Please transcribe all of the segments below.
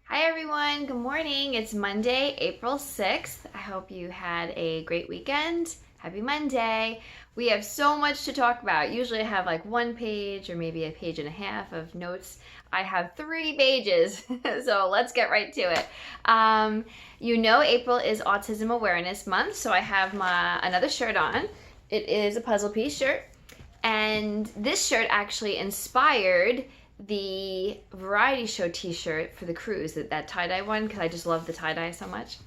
Hi everyone, good morning. It's Monday, April 6th. I hope you had a great weekend. Happy Monday. We have so much to talk about. Usually I have like one page or maybe a page and a half of notes. I have 3 pages, so let's get right to it. April is Autism Awareness Month, so I have another shirt on. It is a puzzle piece shirt, and this shirt actually inspired the variety show t-shirt for the cruise, that tie-dye one, because I just love the tie-dye so much.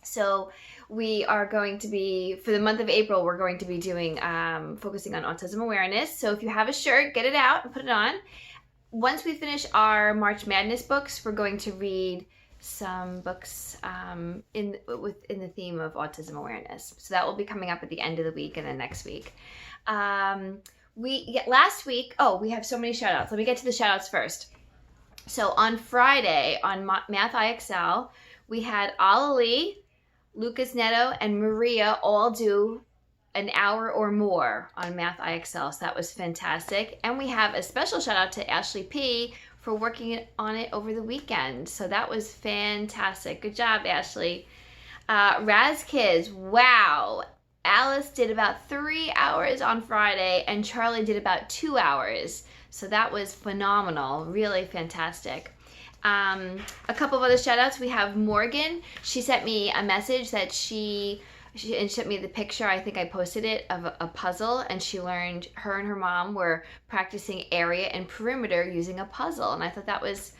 So we are going to be, for the month of April, we're going to be doing focusing on autism awareness. So if you have a shirt, get it out and put it on. Once we finish our March Madness books, we're going to read some books in the theme of autism awareness. So that will be coming up at the end of the week and then next week. Last week, we have so many shout outs. Let me get to the shout outs first. So on Friday on Math IXL, we had Ali, Lucas Neto, and Maria all do an hour or more on Math IXL. So that was fantastic. And we have a special shout out to Ashley P for working on it over the weekend. So that was fantastic. Good job, Ashley. Raz Kids, wow. Alice did about 3 hours on Friday and Charlie did about 2 hours. So that was phenomenal, really fantastic. A couple of other shout outs. We have Morgan. She sent me a message that she sent me the picture, I think I posted it, of a puzzle, and she learned, her and her mom were practicing area and perimeter using a puzzle. And I thought that was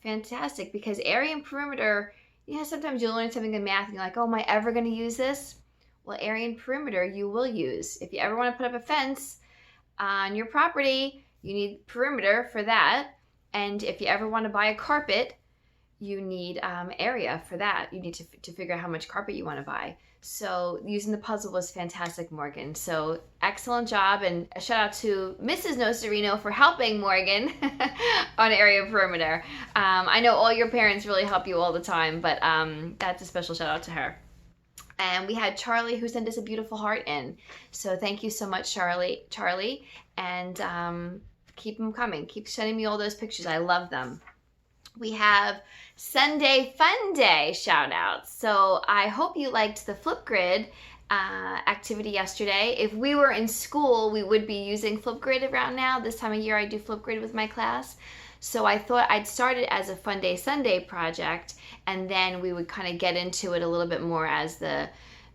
fantastic because area and perimeter, sometimes you'll learn something in math and you're like, oh, am I ever going to use this? Well, area and perimeter you will use. If you ever want to put up a fence on your property, you need perimeter for that. And if you ever want to buy a carpet, you need area for that. You need to figure out how much carpet you want to buy. So using the puzzle was fantastic, Morgan. So excellent job, and a shout out to Mrs. Nocerino for helping Morgan on area perimeter. I know all your parents really help you all the time, but that's a special shout out to her. And we had Charlie who sent us a beautiful heart in. So thank you so much, Charlie. And keep them coming. Keep sending me all those pictures. I love them. We have Sunday Fun Day shout outs. So I hope you liked the Flipgrid activity yesterday. If we were in school, we would be using Flipgrid around now. This time of year I do Flipgrid with my class. So I thought I'd start it as a Fun Day Sunday project, and then we would kind of get into it a little bit more as the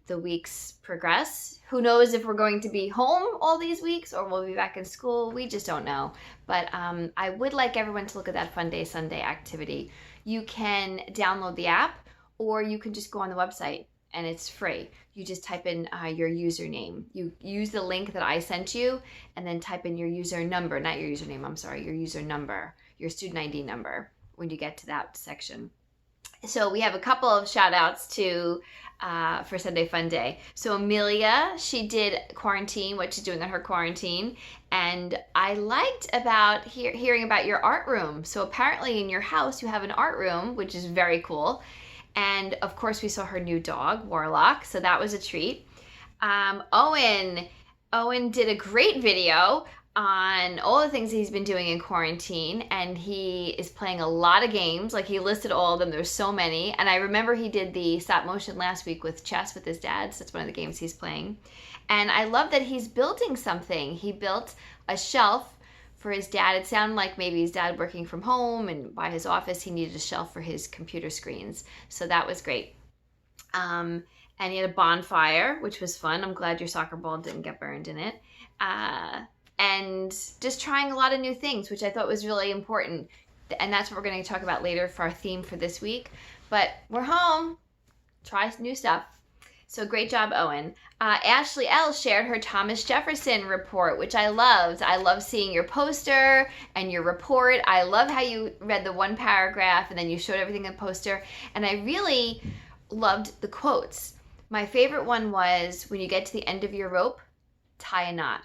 weeks progress. Who knows if we're going to be home all these weeks or we'll be back in school? We just don't know. But I would like everyone to look at that Fun Day Sunday activity. You can download the app or you can just go on the website and it's free. You just type in your username. You use the link that I sent you and then type in your user number, not your username, I'm sorry, your user number, your student ID number when you get to that section. So we have a couple of shout outs for Sunday Fun Day. So Amelia, she did quarantine, what she's doing on her quarantine. And I liked about hearing about your art room. So apparently in your house you have an art room, which is very cool. And of course we saw her new dog, Warlock. So that was a treat. Owen did a great video on all the things he's been doing in quarantine, and he is playing a lot of games. Like, he listed all of them. There's so many. And I remember he did the stop motion last week with chess with his dad. So that's one of the games he's playing. And I love that he's building something. He built a shelf for his dad. It sounded like maybe his dad working from home, and by his office he needed a shelf for his computer screens. So that was great. And he had a bonfire, which was fun. I'm glad your soccer ball didn't get burned in it. And just trying a lot of new things, which I thought was really important. And that's what we're going to talk about later for our theme for this week. But we're home. Try new stuff. So great job, Owen. Ashley L. shared her Thomas Jefferson report, which I loved. I love seeing your poster and your report. I love how you read the one paragraph and then you showed everything in the poster. And I really loved the quotes. My favorite one was, when you get to the end of your rope, tie a knot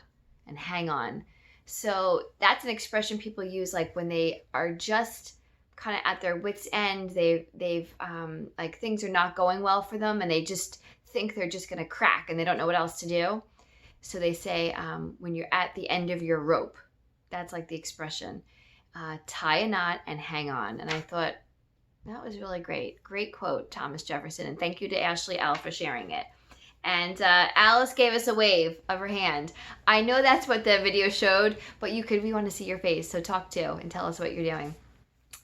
and hang on. So that's an expression people use like when they are just kind of at their wits' end. They've like things are not going well for them and they just think they're just going to crack and they don't know what else to do. So they say when you're at the end of your rope, that's like the expression. Tie a knot and hang on. And I thought That was really great. Great quote, Thomas Jefferson. And thank you to Ashley L. for sharing it. And Alice gave us a wave of her hand. I know that's what the video showed, but we want to see your face. So talk to and tell us what you're doing.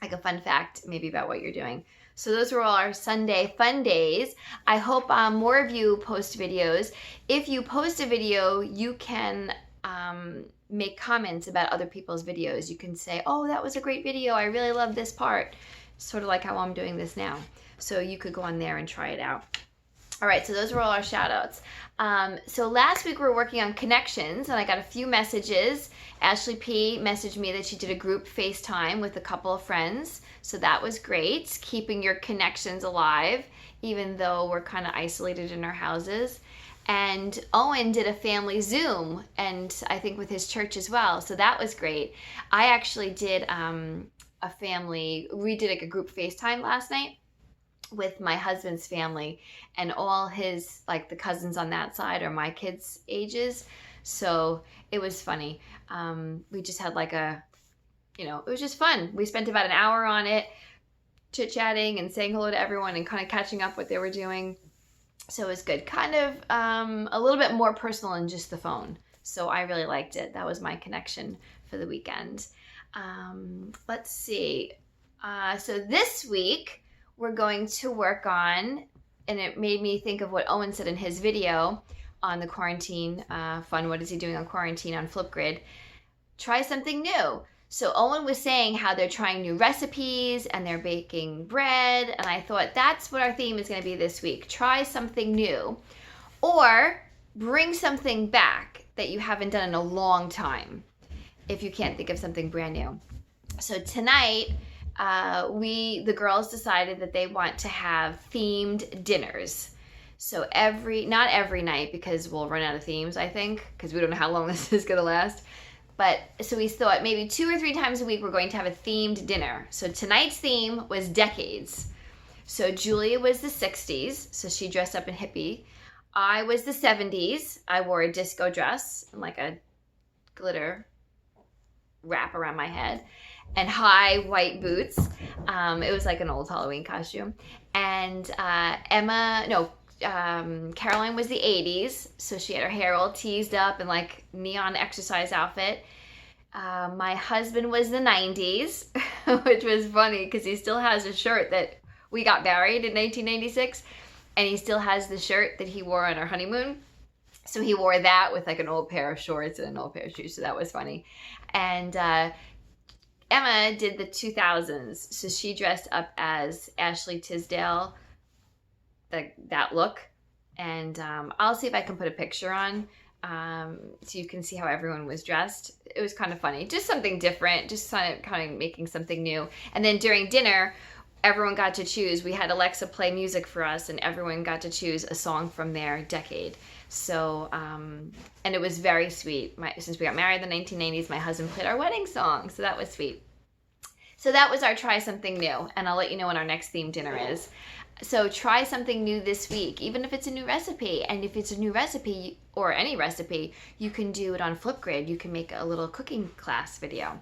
Like a fun fact maybe about what you're doing. So those were all our Sunday fun days. I hope more of you post videos. If you post a video, you can make comments about other people's videos. You can say, oh, that was a great video. I really love this part. Sort of like how I'm doing this now. So you could go on there and try it out. All right, so those were all our shout outs. So last week we were working on connections and I got a few messages. Ashley P messaged me that she did a group FaceTime with a couple of friends. So that was great, keeping your connections alive, even though we're kind of isolated in our houses. And Owen did a family Zoom, and I think with his church as well. So that was great. I actually did we did like a group FaceTime last night with my husband's family, and all his, like the cousins on that side are my kids' ages. So it was funny. We just had like it was just fun. We spent about an hour on it, chit-chatting and saying hello to everyone and kind of catching up what they were doing. So it was good. Kind of a little bit more personal than just the phone. So I really liked it. That was my connection for the weekend. Let's see. So this week we're going to work on, and it made me think of what Owen said in his video on the quarantine fun. What is he doing on quarantine on Flipgrid? Try something new. So Owen was saying how they're trying new recipes and they're baking bread. And I thought that's what our theme is going to be this week. Try something new or bring something back that you haven't done in a long time if you can't think of something brand new. So tonight, the girls decided that they want to have themed dinners. So not every night, because we'll run out of themes, I think, because we don't know how long this is going to last. But so we thought maybe 2 or 3 times a week we're going to have a themed dinner. So tonight's theme was decades. So Julia was the 60s, so she dressed up in hippie. I was the 70s. I wore a disco dress and like a glitter wrap around my head and high white boots. It was like an old Halloween costume. And Caroline was the 80s, so she had her hair all teased up and like neon exercise outfit. My husband was the 90s, which was funny because he still has a shirt that we got married in 1996, and he still has the shirt that he wore on our honeymoon. So he wore that with like an old pair of shorts and an old pair of shoes, so that was funny. And Emma did the 2000s, so she dressed up as Ashley Tisdale, that look, and I'll see if I can put a picture on so you can see how everyone was dressed. It was kind of funny, just something different, just kind of making something new. And then during dinner, everyone got to choose. We had Alexa play music for us, and everyone got to choose a song from their decade. So, and it was very sweet. Since we got married in the 1990s, my husband played our wedding song, so that was sweet. So that was our try something new, and I'll let you know when our next themed dinner is. So try something new this week, even if it's a new recipe. And if it's a new recipe or any recipe, you can do it on Flipgrid. You can make a little cooking class video.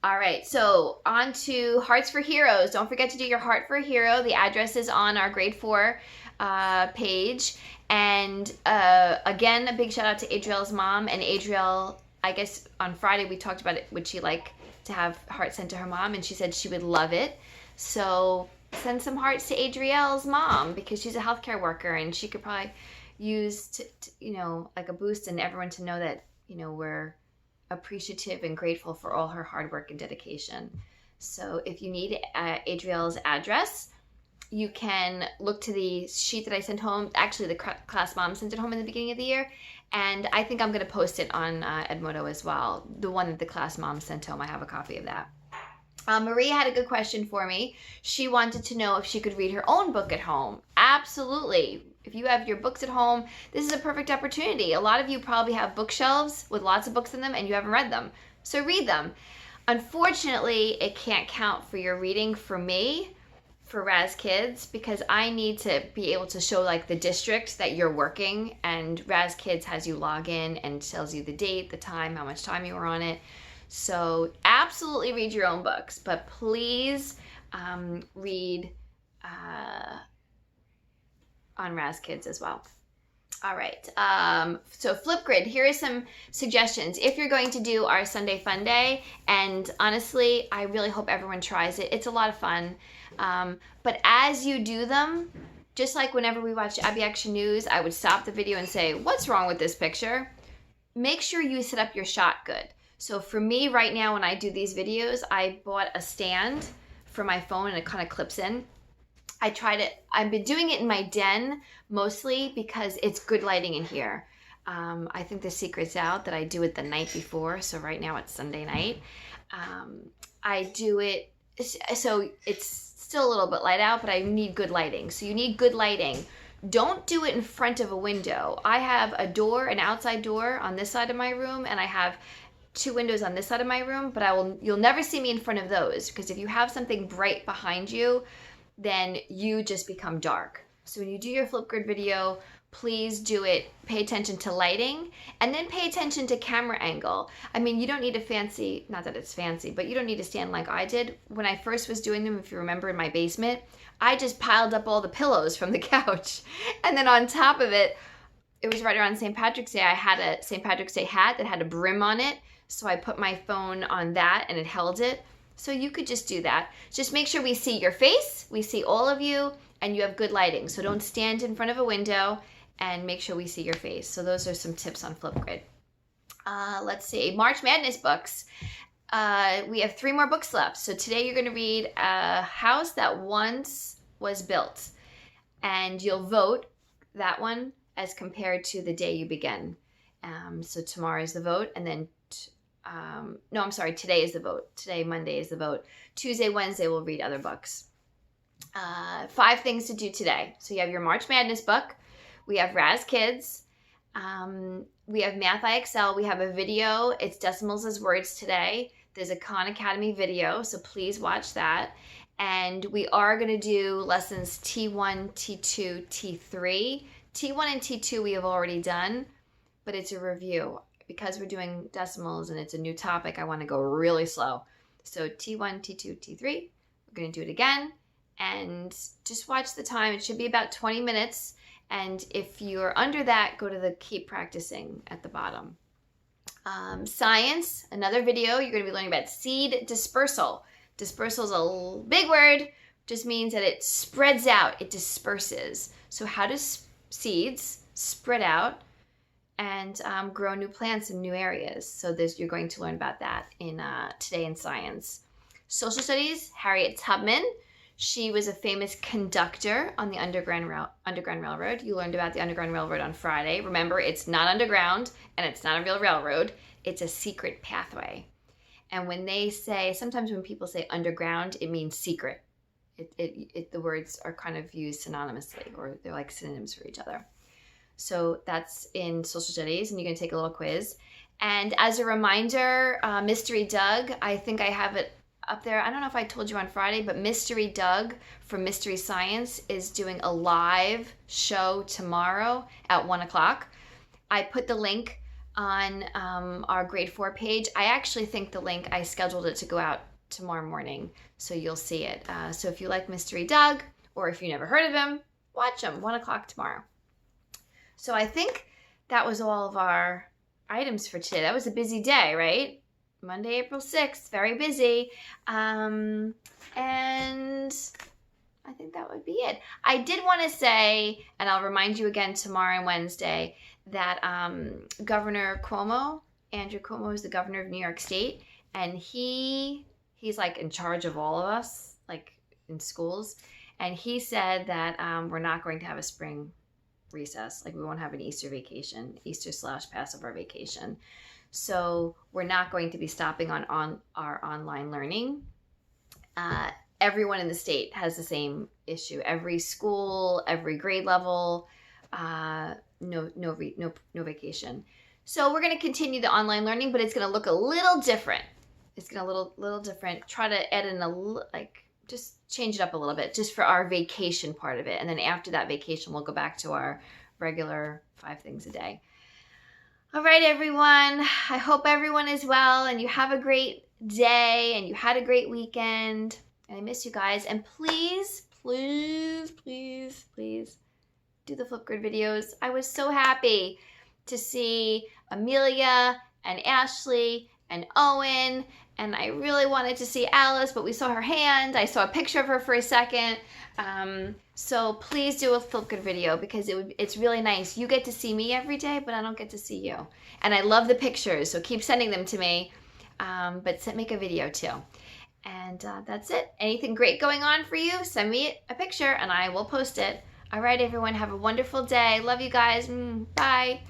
All right, so on to Hearts for Heroes. Don't forget to do your Heart for a Hero. The address is on our grade 4 page. And again, a big shout out to Adriel's mom. And Adriel, I guess on Friday we talked about it. Would she like to have hearts sent to her mom? And she said she would love it. So send some hearts to Adriel's mom because she's a healthcare worker and she could probably use like a boost and everyone to know that we're appreciative and grateful for all her hard work and dedication. So if you need Adriel's address, you can look to the sheet that I sent home. Actually, the class mom sent it home in the beginning of the year, and I think I'm going to post it on Edmodo as well. The one that the class mom sent home, I have a copy of that. Maria had a good question for me. She wanted to know if she could read her own book at home. Absolutely. If you have your books at home, this is a perfect opportunity. A lot of you probably have bookshelves with lots of books in them and you haven't read them. So read them. Unfortunately, it can't count for your reading for me, for Raz Kids, because I need to be able to show like the district that you're working, and Raz Kids has you log in and tells you the date, the time, how much time you were on it. So absolutely read your own books, but please read on Raz Kids as well. All right. So Flipgrid, here are some suggestions. If you're going to do our Sunday Fun Day, and honestly, I really hope everyone tries it. It's a lot of fun. But as you do them, just like whenever we watch Abby Action News, I would stop the video and say, what's wrong with this picture? Make sure you set up your shot good. So for me right now, when I do these videos, I bought a stand for my phone and it kind of clips in. I've been doing it in my den mostly because it's good lighting in here. I think the secret's out that I do it the night before. So right now it's Sunday night. I do it, so it's still a little bit light out, but I need good lighting. So you need good lighting. Don't do it in front of a window. I have a door, an outside door on this side of my room, and I have 2 windows on this side of my room, but you'll never see me in front of those, because if you have something bright behind you, then you just become dark. So when you do your Flipgrid video, please do it, pay attention to lighting, and then pay attention to camera angle. I mean, you don't need a fancy, not that it's fancy, but you don't need to stand like I did. When I first was doing them, if you remember in my basement, I just piled up all the pillows from the couch. And then on top of it, it was right around St. Patrick's Day, I had a St. Patrick's Day hat that had a brim on it. So I put my phone on that and it held it. So you could just do that. Just make sure we see your face, we see all of you, and you have good lighting. So don't stand in front of a window, and make sure we see your face. So those are some tips on Flipgrid. Let's see, March Madness books. We have 3 more books left. So today you're gonna read A House That Once Was Built. And you'll vote that one as compared to The Day You Begin. So tomorrow is the vote, and then today is the vote. Today, Monday, is the vote. Tuesday, Wednesday, we'll read other books. 5 things to do today. So you have your March Madness book. We have Raz Kids. We have Math IXL. We have a video. It's Decimals as Words today. There's a Khan Academy video, so please watch that. And we are going to do lessons T1, T2, T3. T1 and T2 we have already done, but it's a review. Because we're doing decimals and it's a new topic, I want to go really slow. So T1, T2, T3, we're going to do it again. And just watch the time. It should be about 20 minutes. And if you're under that, go to the keep practicing at the bottom. Science, another video. You're going to be learning about seed dispersal. Dispersal is a big word. Just means that it spreads out. It disperses. So how does seeds spread out and grow new plants in new areas? So you're going to learn about that in today in science. Social studies, Harriet Tubman. She was a famous conductor on the Underground Railroad. You learned about the Underground Railroad on Friday. Remember, it's not underground and it's not a real railroad. It's a secret pathway. And when they say, sometimes when people say underground, it means secret. The words are kind of used synonymously, or they're like synonyms for each other. So that's in social studies, and you're going to take a little quiz. And as a reminder, Mystery Doug, I think I have it up there. I don't know if I told you on Friday, but Mystery Doug from Mystery Science is doing a live show tomorrow at 1 o'clock. I put the link on our grade 4 page. I actually think I scheduled it to go out tomorrow morning, so you'll see it. So if you like Mystery Doug, or if you never heard of him, watch him, 1 o'clock tomorrow. So I think that was all of our items for today. That was a busy day, right? Monday, April 6th, very busy. And I think that would be it. I did want to say, and I'll remind you again tomorrow and Wednesday, that Governor Cuomo, Andrew Cuomo, is the governor of New York State, and he's like in charge of all of us, like in schools. And he said that we're not going to have a spring recess. Like we won't have an Easter vacation, Easter/Passover vacation. So we're not going to be stopping on our online learning. Everyone in the state has the same issue. Every school, every grade level, no vacation. So we're going to continue the online learning, but it's going to look a little different. It's going to little different. Try to add in just change it up a little bit just for our vacation part of it. And then after that vacation, we'll go back to our regular 5 things a day. All right, everyone. I hope everyone is well and you have a great day and you had a great weekend. And I miss you guys. And please, please, please, please do the Flipgrid videos. I was so happy to see Amelia and Ashley and Owen, and I really wanted to see Alice, but we saw her hand. I saw a picture of her for a second. So please do a Flipgrid video because it's really nice. You get to see me every day, but I don't get to see you. And I love the pictures, so keep sending them to me. But make a video too. And that's it. Anything great going on for you, send me a picture and I will post it. All right, everyone, have a wonderful day. Love you guys. Bye.